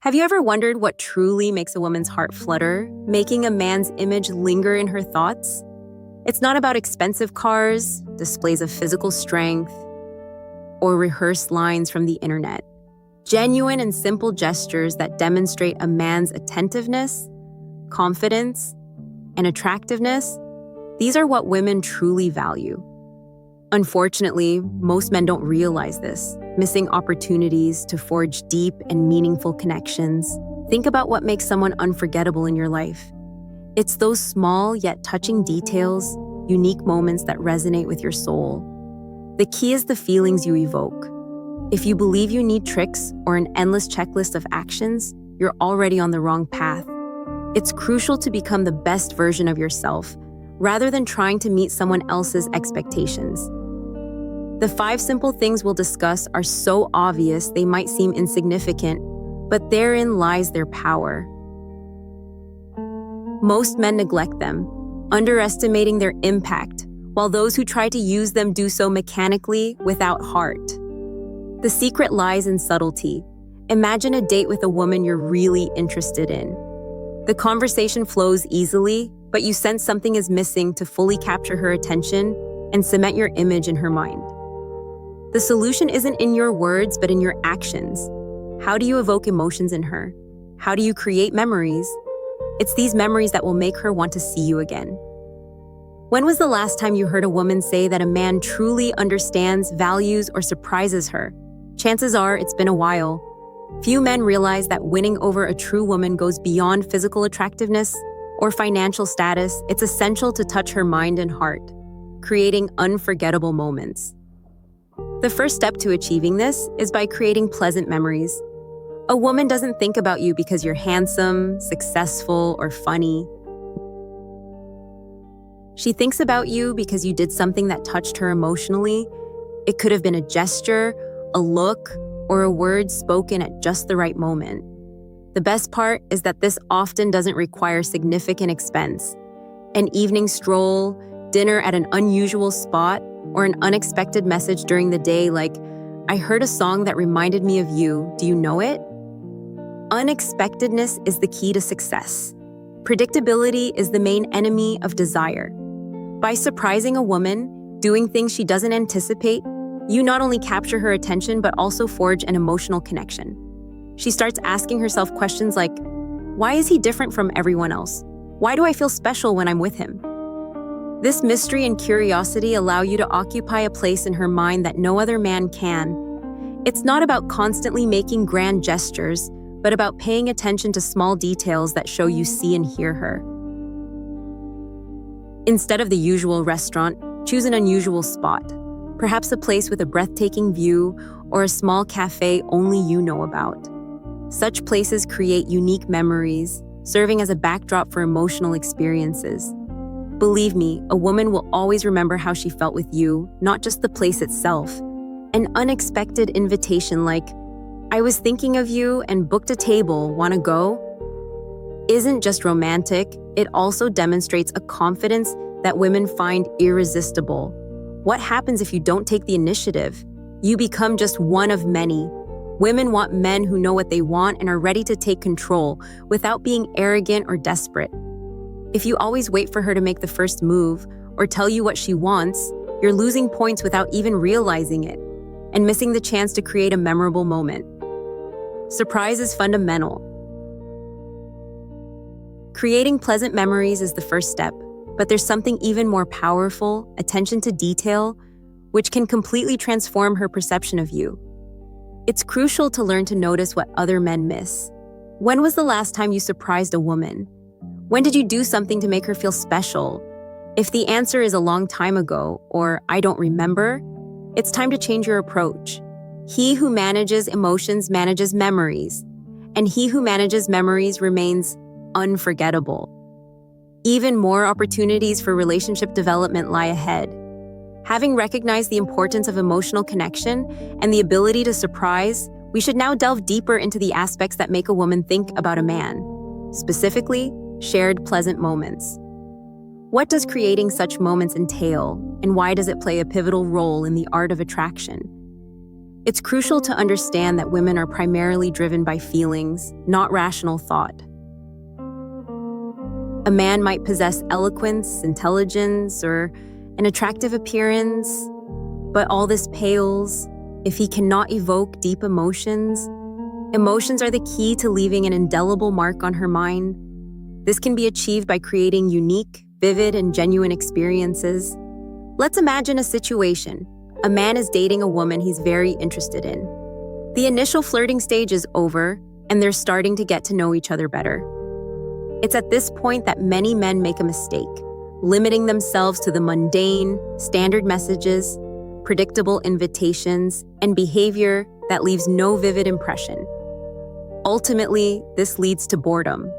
Have you ever wondered what truly makes a woman's heart flutter, making a man's image linger in her thoughts? It's not about expensive cars, displays of physical strength, or rehearsed lines from the internet. Genuine and simple gestures that demonstrate a man's attentiveness, confidence, and attractiveness, these are what women truly value. Unfortunately, most men don't realize this, missing opportunities to forge deep and meaningful connections. Think about what makes someone unforgettable in your life. It's those small yet touching details, unique moments that resonate with your soul. The key is the feelings you evoke. If you believe you need tricks or an endless checklist of actions, you're already on the wrong path. It's crucial to become the best version of yourself, rather than trying to meet someone else's expectations. The 5 simple things we'll discuss are so obvious they might seem insignificant, but therein lies their power. Most men neglect them, underestimating their impact, while those who try to use them do so mechanically without heart. The secret lies in subtlety. Imagine a date with a woman you're really interested in. The conversation flows easily, but you sense something is missing to fully capture her attention and cement your image in her mind. The solution isn't in your words, but in your actions. How do you evoke emotions in her? How do you create memories? It's these memories that will make her want to see you again. When was the last time you heard a woman say that a man truly understands, values, or surprises her? Chances are it's been a while. Few men realize that winning over a true woman goes beyond physical attractiveness or financial status. It's essential to touch her mind and heart, creating unforgettable moments. The first step to achieving this is by creating pleasant memories. A woman doesn't think about you because you're handsome, successful, or funny. She thinks about you because you did something that touched her emotionally. It could have been a gesture, a look, or a word spoken at just the right moment. The best part is that this often doesn't require significant expense. An evening stroll, dinner at an unusual spot, or an unexpected message during the day like, "I heard a song that reminded me of you. Do you know it?" Unexpectedness is the key to success. Predictability is the main enemy of desire. By surprising a woman, doing things she doesn't anticipate, you not only capture her attention but also forge an emotional connection. She starts asking herself questions like, "Why is he different from everyone else? Why do I feel special when I'm with him?" This mystery and curiosity allow you to occupy a place in her mind that no other man can. It's not about constantly making grand gestures, but about paying attention to small details that show you see and hear her. Instead of the usual restaurant, choose an unusual spot, perhaps a place with a breathtaking view or a small cafe only you know about. Such places create unique memories, serving as a backdrop for emotional experiences. Believe me, a woman will always remember how she felt with you, not just the place itself. An unexpected invitation like, "I was thinking of you and booked a table, wanna go?" isn't just romantic, it also demonstrates a confidence that women find irresistible. What happens if you don't take the initiative? You become just one of many. Women want men who know what they want and are ready to take control without being arrogant or desperate. If you always wait for her to make the first move or tell you what she wants, you're losing points without even realizing it and missing the chance to create a memorable moment. Surprise is fundamental. Creating pleasant memories is the first step, but there's something even more powerful, attention to detail, which can completely transform her perception of you. It's crucial to learn to notice what other men miss. When was the last time you surprised a woman? When did you do something to make her feel special? If the answer is a long time ago or "I don't remember," it's time to change your approach. He who manages emotions manages memories, and he who manages memories remains unforgettable. Even more opportunities for relationship development lie ahead. Having recognized the importance of emotional connection and the ability to surprise, we should now delve deeper into the aspects that make a woman think about a man. Specifically, shared pleasant moments. What does creating such moments entail, and why does it play a pivotal role in the art of attraction? It's crucial to understand that women are primarily driven by feelings, not rational thought. A man might possess eloquence, intelligence, or an attractive appearance, but all this pales if he cannot evoke deep emotions. Emotions are the key to leaving an indelible mark on her mind. This can be achieved by creating unique, vivid, and genuine experiences. Let's imagine a situation. A man is dating a woman he's very interested in. The initial flirting stage is over, and they're starting to get to know each other better. It's at this point that many men make a mistake, limiting themselves to the mundane, standard messages, predictable invitations, and behavior that leaves no vivid impression. Ultimately, this leads to boredom.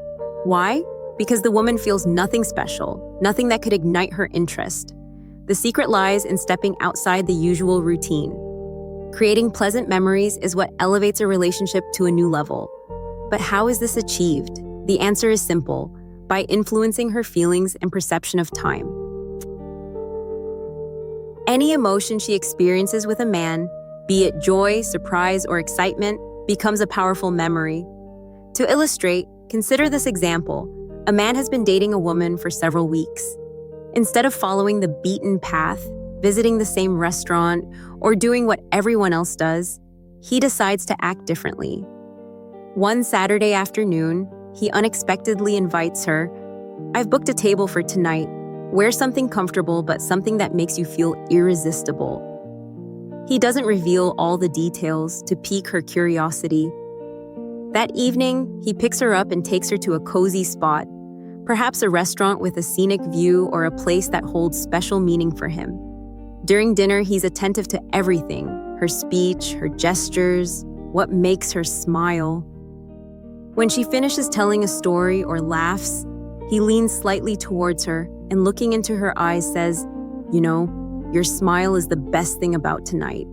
Why? Because the woman feels nothing special, nothing that could ignite her interest. The secret lies in stepping outside the usual routine. Creating pleasant memories is what elevates a relationship to a new level. But how is this achieved? The answer is simple: by influencing her feelings and perception of time. Any emotion she experiences with a man, be it joy, surprise, or excitement, becomes a powerful memory. To illustrate, consider this example. A man has been dating a woman for several weeks. Instead of following the beaten path, visiting the same restaurant, or doing what everyone else does, he decides to act differently. One Saturday afternoon, he unexpectedly invites her. "I've booked a table for tonight. Wear something comfortable, but something that makes you feel irresistible." He doesn't reveal all the details to pique her curiosity. That evening, he picks her up and takes her to a cozy spot, perhaps a restaurant with a scenic view or a place that holds special meaning for him. During dinner, he's attentive to everything: her speech, her gestures, what makes her smile. When she finishes telling a story or laughs, he leans slightly towards her and, looking into her eyes, says, "You know, your smile is the best thing about tonight."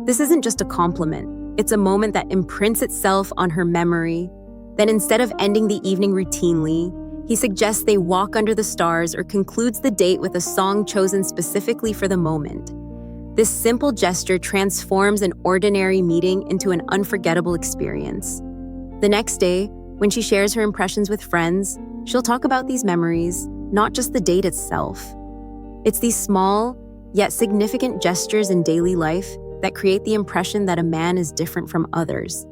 This isn't just a compliment. It's a moment that imprints itself on her memory. Then, instead of ending the evening routinely, he suggests they walk under the stars or concludes the date with a song chosen specifically for the moment. This simple gesture transforms an ordinary meeting into an unforgettable experience. The next day, when she shares her impressions with friends, she'll talk about these memories, not just the date itself. It's these small, yet significant gestures in daily life that create the impression that a man is different from others.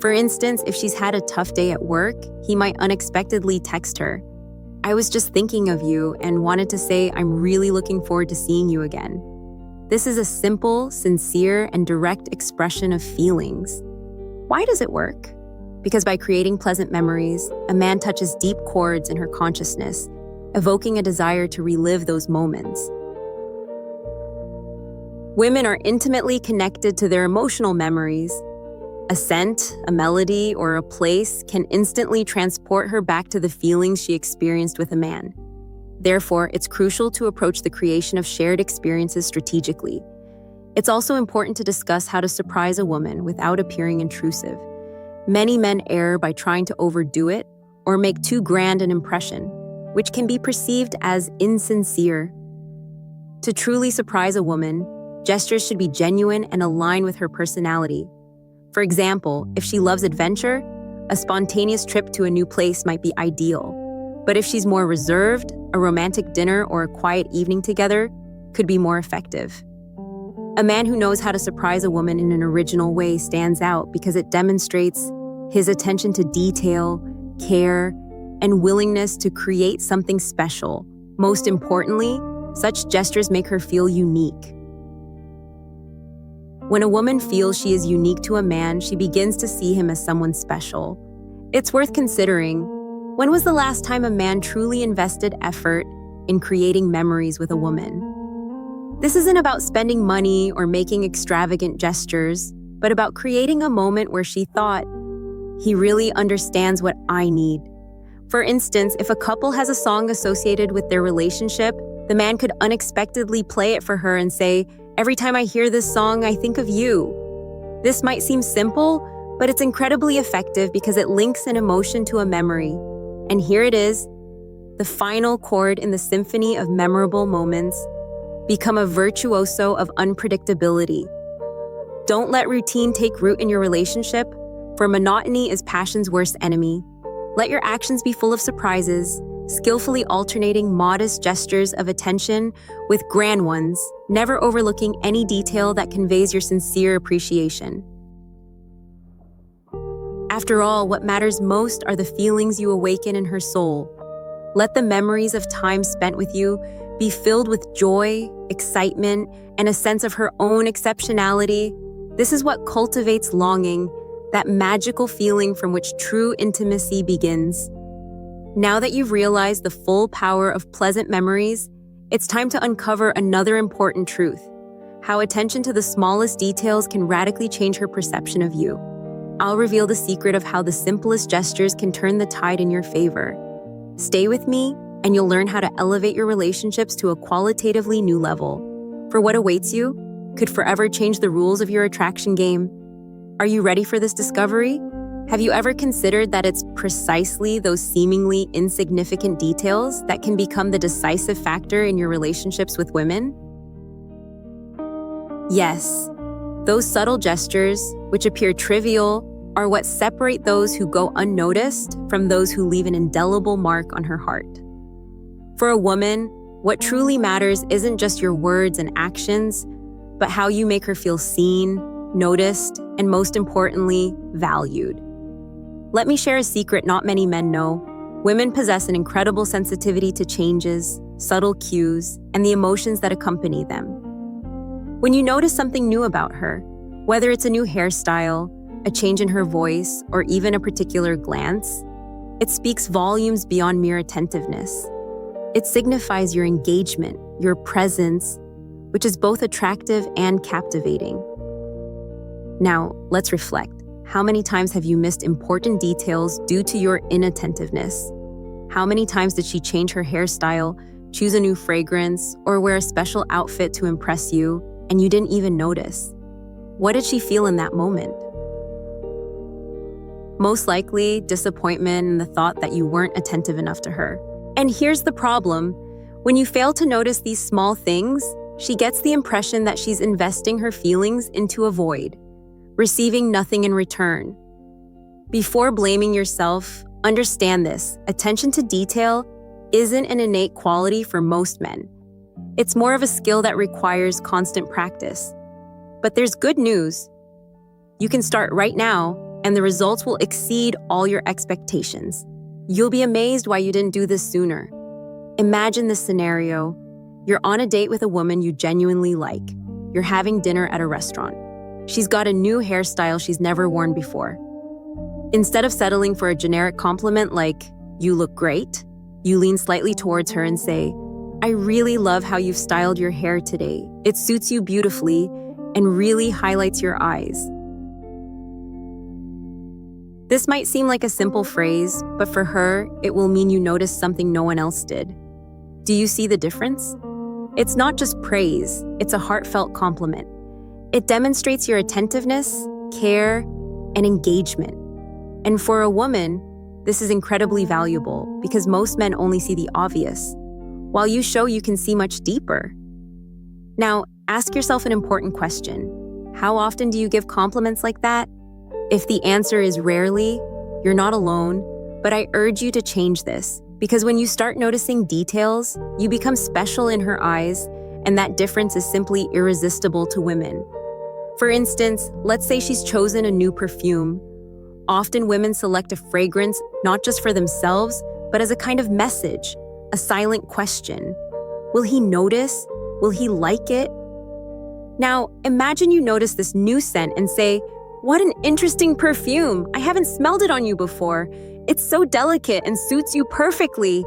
For instance, if she's had a tough day at work, he might unexpectedly text her, "I was just thinking of you and wanted to say I'm really looking forward to seeing you again." This is a simple, sincere, and direct expression of feelings. Why does it work? Because by creating pleasant memories, a man touches deep chords in her consciousness, evoking a desire to relive those moments. Women are intimately connected to their emotional memories. A scent, a melody, or a place can instantly transport her back to the feelings she experienced with a man. Therefore, it's crucial to approach the creation of shared experiences strategically. It's also important to discuss how to surprise a woman without appearing intrusive. Many men err by trying to overdo it or make too grand an impression, which can be perceived as insincere. To truly surprise a woman, gestures should be genuine and align with her personality. For example, if she loves adventure, a spontaneous trip to a new place might be ideal. But if she's more reserved, a romantic dinner or a quiet evening together could be more effective. A man who knows how to surprise a woman in an original way stands out because it demonstrates his attention to detail, care, and willingness to create something special. Most importantly, such gestures make her feel unique. When a woman feels she is unique to a man, she begins to see him as someone special. It's worth considering, when was the last time a man truly invested effort in creating memories with a woman? This isn't about spending money or making extravagant gestures, but about creating a moment where she thought, "He really understands what I need." For instance, if a couple has a song associated with their relationship, the man could unexpectedly play it for her and say, "Every time I hear this song, I think of you." This might seem simple, but it's incredibly effective because it links an emotion to a memory. And here it is, the final chord in the symphony of memorable moments. Become a virtuoso of unpredictability. Don't let routine take root in your relationship, for monotony is passion's worst enemy. Let your actions be full of surprises, skillfully alternating modest gestures of attention with grand ones, never overlooking any detail that conveys your sincere appreciation. After all, what matters most are the feelings you awaken in her soul. Let the memories of time spent with you be filled with joy, excitement, and a sense of her own exceptionality. This is what cultivates longing, that magical feeling from which true intimacy begins. Now that you've realized the full power of pleasant memories, it's time to uncover another important truth: how attention to the smallest details can radically change her perception of you. I'll reveal the secret of how the simplest gestures can turn the tide in your favor. Stay with me, and you'll learn how to elevate your relationships to a qualitatively new level. For what awaits you could forever change the rules of your attraction game. Are you ready for this discovery? Have you ever considered that it's precisely those seemingly insignificant details that can become the decisive factor in your relationships with women? Yes, those subtle gestures, which appear trivial, are what separate those who go unnoticed from those who leave an indelible mark on her heart. For a woman, what truly matters isn't just your words and actions, but how you make her feel seen, noticed, and most importantly, valued. Let me share a secret not many men know. Women possess an incredible sensitivity to changes, subtle cues, and the emotions that accompany them. When you notice something new about her, whether it's a new hairstyle, a change in her voice, or even a particular glance, it speaks volumes beyond mere attentiveness. It signifies your engagement, your presence, which is both attractive and captivating. Now, let's reflect. How many times have you missed important details due to your inattentiveness? How many times did she change her hairstyle, choose a new fragrance, or wear a special outfit to impress you, and you didn't even notice? What did she feel in that moment? Most likely, disappointment and the thought that you weren't attentive enough to her. And here's the problem. When you fail to notice these small things, she gets the impression that she's investing her feelings into a void, receiving nothing in return. Before blaming yourself, understand this: attention to detail isn't an innate quality for most men. It's more of a skill that requires constant practice. But there's good news. You can start right now, and the results will exceed all your expectations. You'll be amazed why you didn't do this sooner. Imagine this scenario. You're on a date with a woman you genuinely like. You're having dinner at a restaurant. She's got a new hairstyle she's never worn before. Instead of settling for a generic compliment like, "You look great," you lean slightly towards her and say, "I really love how you've styled your hair today. It suits you beautifully and really highlights your eyes." This might seem like a simple phrase, but for her, it will mean you noticed something no one else did. Do you see the difference? It's not just praise, it's a heartfelt compliment. It demonstrates your attentiveness, care, and engagement. And for a woman, this is incredibly valuable because most men only see the obvious, while you show you can see much deeper. Now, ask yourself an important question. How often do you give compliments like that? If the answer is rarely, you're not alone, but I urge you to change this, because when you start noticing details, you become special in her eyes, and that difference is simply irresistible to women. For instance, let's say she's chosen a new perfume. Often women select a fragrance not just for themselves, but as a kind of message, a silent question. Will he notice? Will he like it? Now, imagine you notice this new scent and say, "What an interesting perfume! I haven't smelled it on you before. It's so delicate and suits you perfectly."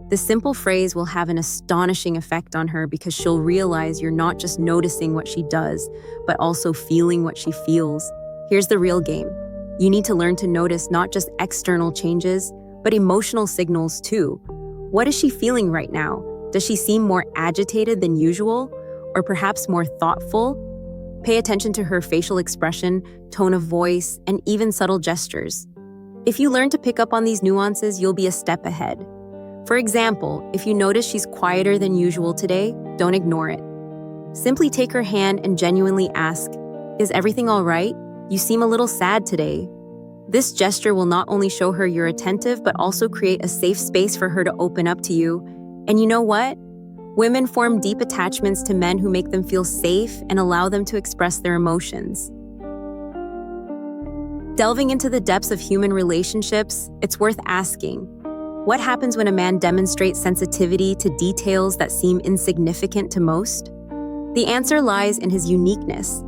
The simple phrase will have an astonishing effect on her because she'll realize you're not just noticing what she does, but also feeling what she feels. Here's the real game. You need to learn to notice not just external changes, but emotional signals too. What is she feeling right now? Does she seem more agitated than usual? Or perhaps more thoughtful? Pay attention to her facial expression, tone of voice, and even subtle gestures. If you learn to pick up on these nuances, you'll be a step ahead. For example, if you notice she's quieter than usual today, don't ignore it. Simply take her hand and genuinely ask, "Is everything all right? You seem a little sad today." This gesture will not only show her you're attentive, but also create a safe space for her to open up to you. And you know what? Women form deep attachments to men who make them feel safe and allow them to express their emotions. Delving into the depths of human relationships, it's worth asking, what happens when a man demonstrates sensitivity to details that seem insignificant to most? The answer lies in his uniqueness.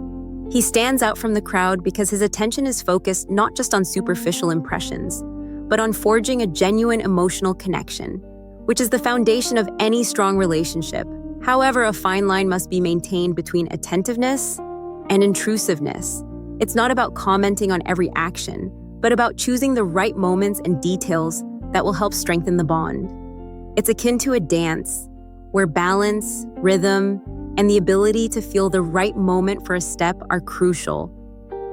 He stands out from the crowd because his attention is focused not just on superficial impressions, but on forging a genuine emotional connection, which is the foundation of any strong relationship. However, a fine line must be maintained between attentiveness and intrusiveness. It's not about commenting on every action, but about choosing the right moments and details that will help strengthen the bond. It's akin to a dance, where balance, rhythm, and the ability to feel the right moment for a step are crucial.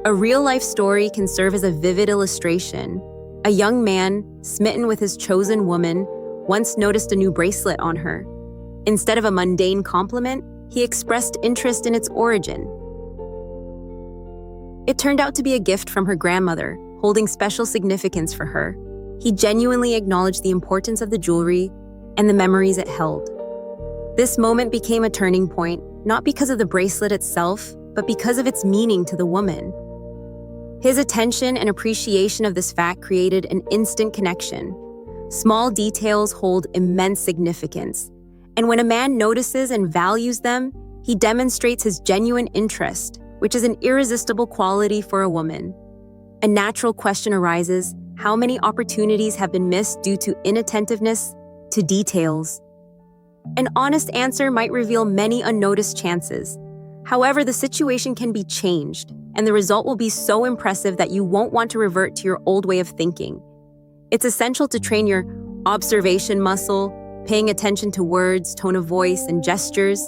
A real-life story can serve as a vivid illustration. A young man, smitten with his chosen woman, once noticed a new bracelet on her. Instead of a mundane compliment, he expressed interest in its origin. It turned out to be a gift from her grandmother, holding special significance for her. He genuinely acknowledged the importance of the jewelry and the memories it held. This moment became a turning point, not because of the bracelet itself, but because of its meaning to the woman. His attention and appreciation of this fact created an instant connection. Small details hold immense significance, and when a man notices and values them, he demonstrates his genuine interest, which is an irresistible quality for a woman. A natural question arises: how many opportunities have been missed due to inattentiveness to details? An honest answer might reveal many unnoticed chances. However, the situation can be changed, and the result will be so impressive that you won't want to revert to your old way of thinking. It's essential to train your observation muscle, paying attention to words, tone of voice, and gestures.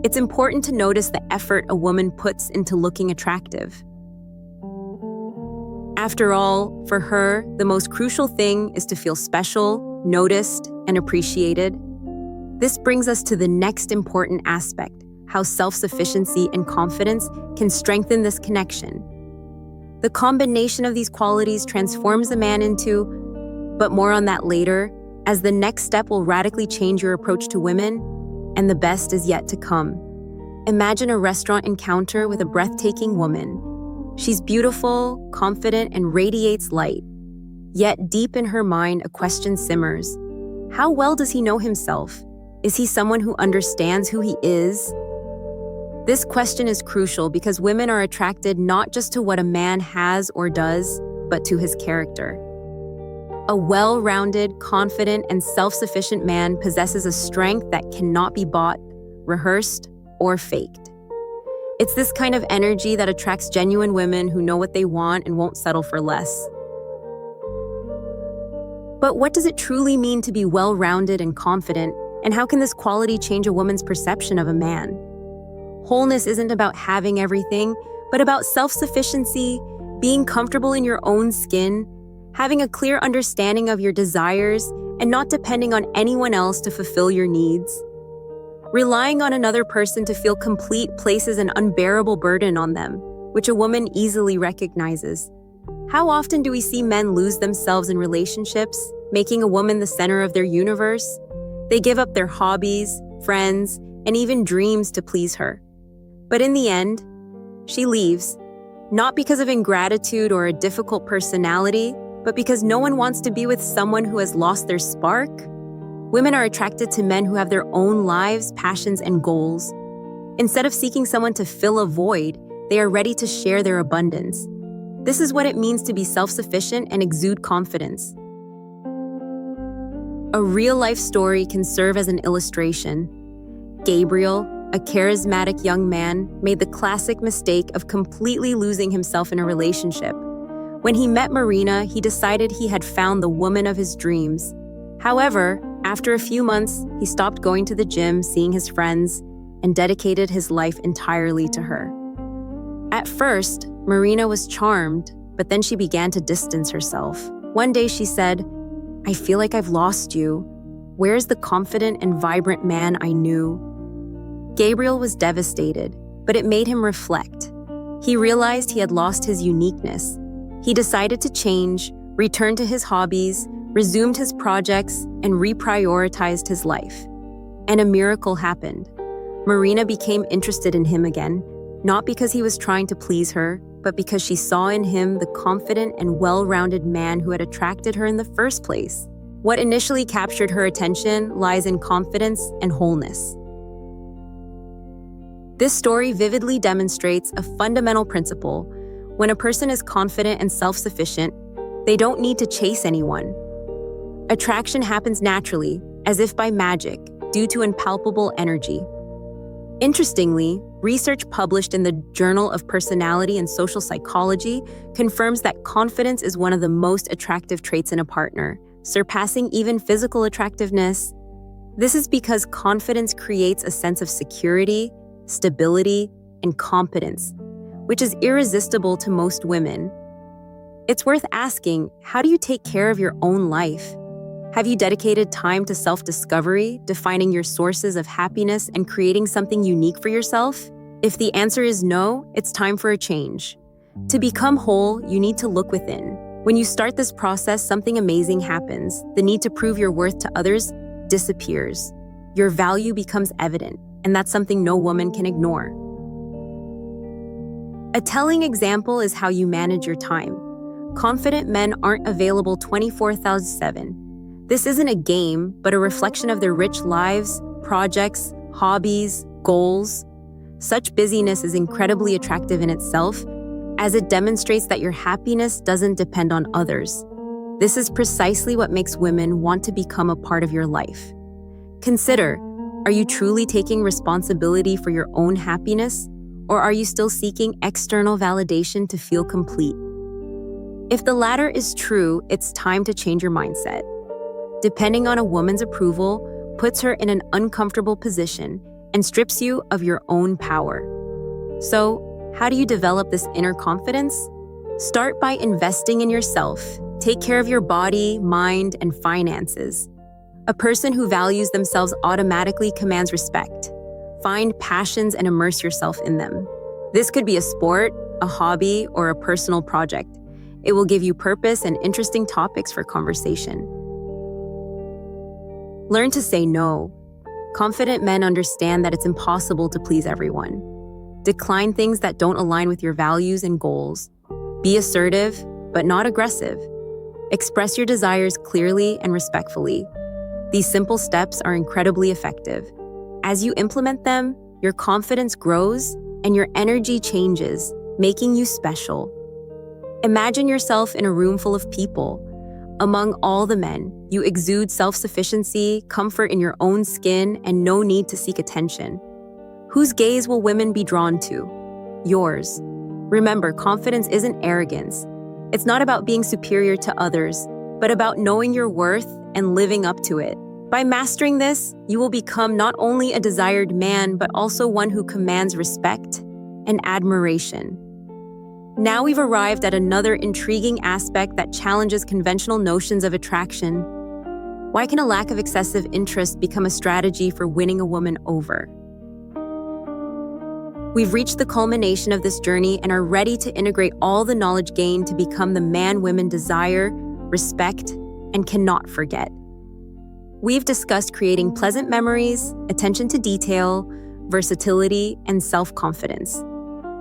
It's important to notice the effort a woman puts into looking attractive. After all, for her, the most crucial thing is to feel special, noticed, and appreciated. This brings us to the next important aspect: how self-sufficiency and confidence can strengthen this connection. The combination of these qualities transforms a man into, but more on that later, as the next step will radically change your approach to women, and the best is yet to come. Imagine a restaurant encounter with a breathtaking woman. She's beautiful, confident, and radiates light. Yet deep in her mind, a question simmers. How well does he know himself? Is he someone who understands who he is? This question is crucial because women are attracted not just to what a man has or does, but to his character. A well-rounded, confident, and self-sufficient man possesses a strength that cannot be bought, rehearsed, or faked. It's this kind of energy that attracts genuine women who know what they want and won't settle for less. But what does it truly mean to be well-rounded and confident, and how can this quality change a woman's perception of a man? Wholeness isn't about having everything, but about self-sufficiency, being comfortable in your own skin, having a clear understanding of your desires, and not depending on anyone else to fulfill your needs. Relying on another person to feel complete places an unbearable burden on them, which a woman easily recognizes. How often do we see men lose themselves in relationships, making a woman the center of their universe? They give up their hobbies, friends, and even dreams to please her. But in the end, she leaves, not because of ingratitude or a difficult personality, but because no one wants to be with someone who has lost their spark. Women are attracted to men who have their own lives, passions, and goals. Instead of seeking someone to fill a void, they are ready to share their abundance. This is what it means to be self-sufficient and exude confidence. A real-life story can serve as an illustration. Gabriel, a charismatic young man, made the classic mistake of completely losing himself in a relationship. When he met Marina, he decided he had found the woman of his dreams. However, after a few months, he stopped going to the gym, seeing his friends, and dedicated his life entirely to her. At first, Marina was charmed, but then she began to distance herself. One day she said, "I feel like I've lost you." Where's the confident and vibrant man I knew? Gabriel was devastated, but it made him reflect. He realized he had lost his uniqueness. He decided to change, returned to his hobbies, resumed his projects, and reprioritized his life. And a miracle happened. Marina became interested in him again, not because he was trying to please her, but because she saw in him the confident and well-rounded man who had attracted her in the first place. What initially captured her attention lies in confidence and wholeness. This story vividly demonstrates a fundamental principle. When a person is confident and self-sufficient, they don't need to chase anyone. Attraction happens naturally, as if by magic, due to impalpable energy. Interestingly, research published in the Journal of Personality and Social Psychology confirms that confidence is one of the most attractive traits in a partner, surpassing even physical attractiveness. This is because confidence creates a sense of security, stability, and competence, which is irresistible to most women. It's worth asking, how do you take care of your own life? Have you dedicated time to self-discovery, defining your sources of happiness and creating something unique for yourself? If the answer is no, it's time for a change. To become whole, you need to look within. When you start this process, something amazing happens. The need to prove your worth to others disappears. Your value becomes evident, and that's something no woman can ignore. A telling example is how you manage your time. Confident men aren't available 24/7. This isn't a game, but a reflection of their rich lives, projects, hobbies, goals. Such busyness is incredibly attractive in itself, as it demonstrates that your happiness doesn't depend on others. This is precisely what makes women want to become a part of your life. Consider, are you truly taking responsibility for your own happiness, or are you still seeking external validation to feel complete? If the latter is true, it's time to change your mindset. Depending on a woman's approval puts her in an uncomfortable position and strips you of your own power. So, how do you develop this inner confidence? Start by investing in yourself. Take care of your body, mind, and finances. A person who values themselves automatically commands respect. Find passions and immerse yourself in them. This could be a sport, a hobby, or a personal project. It will give you purpose and interesting topics for conversation. Learn to say no. Confident men understand that it's impossible to please everyone. Decline things that don't align with your values and goals. Be assertive, but not aggressive. Express your desires clearly and respectfully. These simple steps are incredibly effective. As you implement them, your confidence grows and your energy changes, making you special. Imagine yourself in a room full of people. Among all the men, you exude self-sufficiency, comfort in your own skin, and no need to seek attention. Whose gaze will women be drawn to? Yours. Remember, confidence isn't arrogance. It's not about being superior to others, but about knowing your worth and living up to it. By mastering this, you will become not only a desired man, but also one who commands respect and admiration. Now we've arrived at another intriguing aspect that challenges conventional notions of attraction. Why can a lack of excessive interest become a strategy for winning a woman over? We've reached the culmination of this journey and are ready to integrate all the knowledge gained to become the man women desire, respect, and cannot forget. We've discussed creating pleasant memories, attention to detail, versatility, and self-confidence.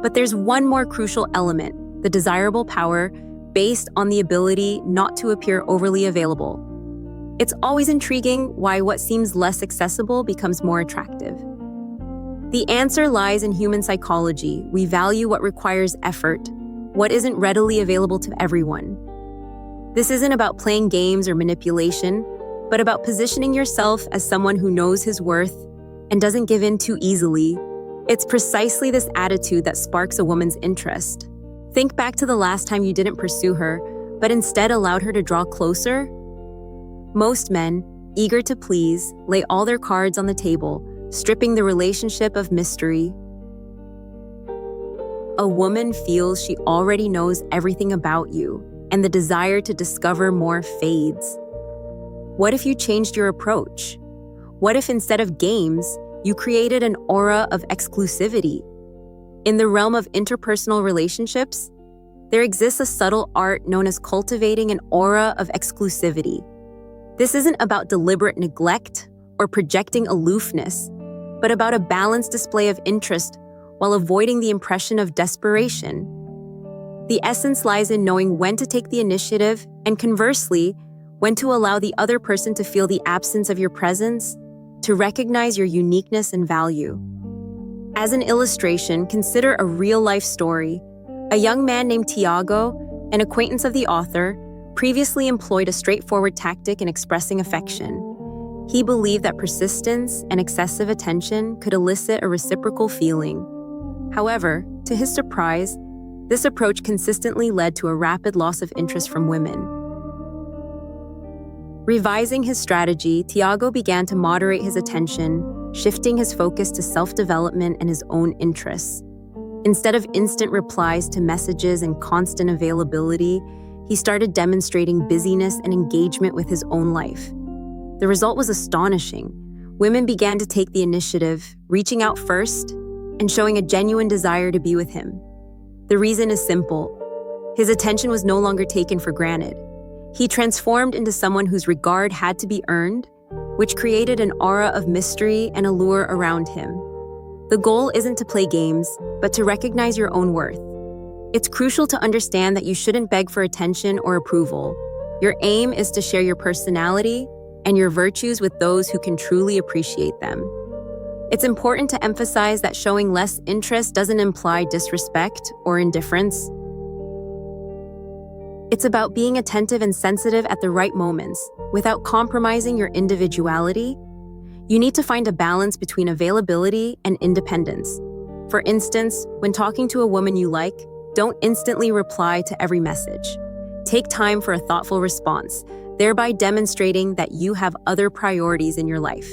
But there's one more crucial element, the desirable power, based on the ability not to appear overly available. It's always intriguing why what seems less accessible becomes more attractive. The answer lies in human psychology. We value what requires effort, what isn't readily available to everyone. This isn't about playing games or manipulation, but about positioning yourself as someone who knows his worth and doesn't give in too easily. It's precisely this attitude that sparks a woman's interest. Think back to the last time you didn't pursue her, but instead allowed her to draw closer. Most men, eager to please, lay all their cards on the table, stripping the relationship of mystery. A woman feels she already knows everything about you, and the desire to discover more fades. What if you changed your approach? What if instead of games, you created an aura of exclusivity? In the realm of interpersonal relationships, there exists a subtle art known as cultivating an aura of exclusivity. This isn't about deliberate neglect or projecting aloofness, but about a balanced display of interest while avoiding the impression of desperation. The essence lies in knowing when to take the initiative and, conversely, when to allow the other person to feel the absence of your presence, to recognize your uniqueness and value. As an illustration, consider a real-life story. A young man named Tiago, an acquaintance of the author, previously employed a straightforward tactic in expressing affection. He believed that persistence and excessive attention could elicit a reciprocal feeling. However, to his surprise, this approach consistently led to a rapid loss of interest from women. Revising his strategy, Tiago began to moderate his attention, shifting his focus to self-development and his own interests. Instead of instant replies to messages and constant availability, he started demonstrating busyness and engagement with his own life. The result was astonishing. Women began to take the initiative, reaching out first and showing a genuine desire to be with him. The reason is simple. His attention was no longer taken for granted. He transformed into someone whose regard had to be earned, which created an aura of mystery and allure around him. The goal isn't to play games, but to recognize your own worth. It's crucial to understand that you shouldn't beg for attention or approval. Your aim is to share your personality and your virtues with those who can truly appreciate them. It's important to emphasize that showing less interest doesn't imply disrespect or indifference. It's about being attentive and sensitive at the right moments, without compromising your individuality. You need to find a balance between availability and independence. For instance, when talking to a woman you like, don't instantly reply to every message. Take time for a thoughtful response, thereby demonstrating that you have other priorities in your life.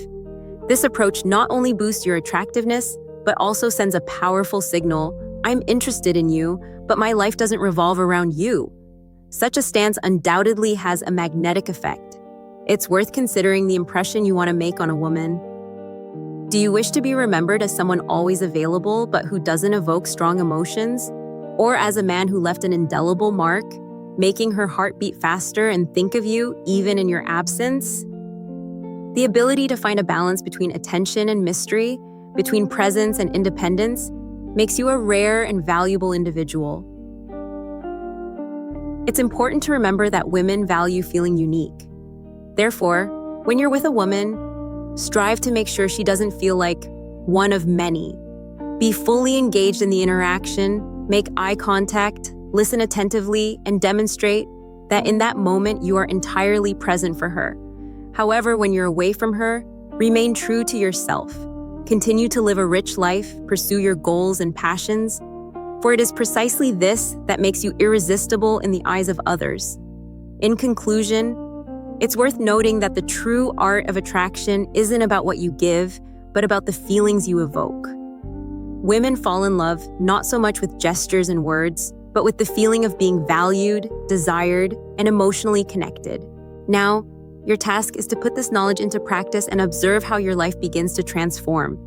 This approach not only boosts your attractiveness, but also sends a powerful signal: I'm interested in you, but my life doesn't revolve around you. Such a stance undoubtedly has a magnetic effect. It's worth considering the impression you want to make on a woman. Do you wish to be remembered as someone always available but who doesn't evoke strong emotions? Or as a man who left an indelible mark, making her heart beat faster and think of you even in your absence? The ability to find a balance between attention and mystery, between presence and independence, makes you a rare and valuable individual. It's important to remember that women value feeling unique. Therefore, when you're with a woman, strive to make sure she doesn't feel like one of many. Be fully engaged in the interaction, make eye contact, listen attentively, and demonstrate that in that moment you are entirely present for her. However, when you're away from her, remain true to yourself. Continue to live a rich life, pursue your goals and passions, for it is precisely this that makes you irresistible in the eyes of others. In conclusion, it's worth noting that the true art of attraction isn't about what you give, but about the feelings you evoke. Women fall in love not so much with gestures and words, but with the feeling of being valued, desired, and emotionally connected. Now, your task is to put this knowledge into practice and observe how your life begins to transform.